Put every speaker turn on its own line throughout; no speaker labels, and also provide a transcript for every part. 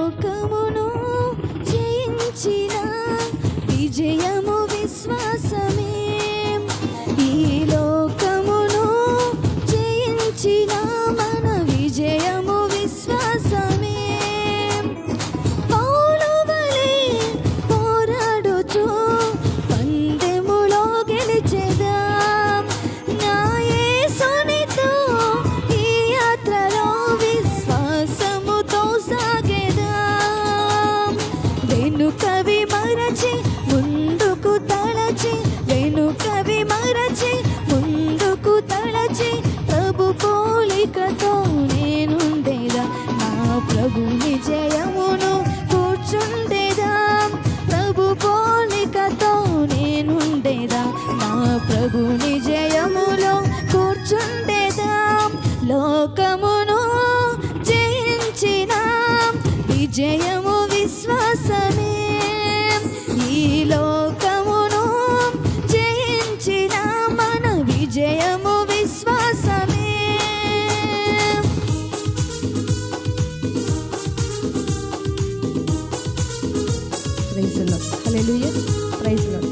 లోకమును జయించిన విజయము విశ్వాసమే. ఈ లోకమును జయించిన మన విజయము విశ్వాసమే. పౌలు వలె పోరాడుచు పందెములో గెలిచెదాం. నా యేసునితో ఈ యాత్రలో విశ్వాసముతో సాగెదాం. వెనుకవి మరచి ముందుకు తలచి, వెనుకవి మరచి ముందుకు తలచి, ప్రభు పోలికతో నేనుండేదా. నా ప్రభు విజయమును కూర్చుండేదా. ప్రభు పోలికతో నేనుండేదా. నా ప్రభు విజయములో కూర్చుండేదా. లోకమును జయించిన విజయము విశ్వాసమే. ఈ లోకమును జయించిన మన విజయము విశ్వాసమే. Praise the Lord. Hallelujah. Praise the Lord.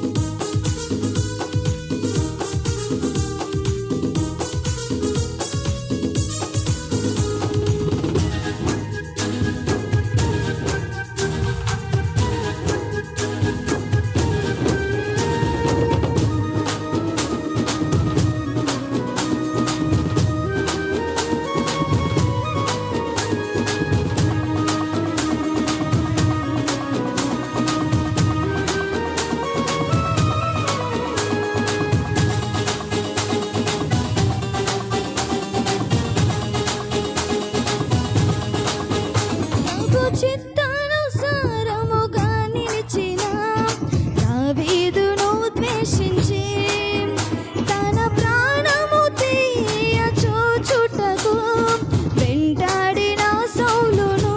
ప్రభు చిత్తానుసారముగా నిలిచిన దావీదును ద్వేషించి తన ప్రాణము తీయ చూచుటకు వెంటాడిన సౌలును.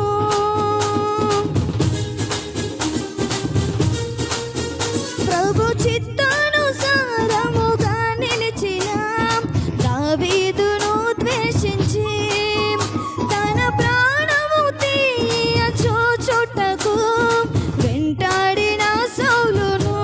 ప్రభు చిత్తానుసారముగా నిలిచిన దావీదును ద్వేషించి తన ప్రాణము తీయ చూచుటకు వెంటాడిన సౌలును.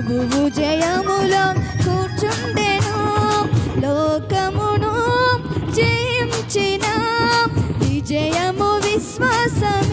ప్రభువు జయములో కూర్చుండెను, లోకమును జయించిన విజయము విశ్వాసం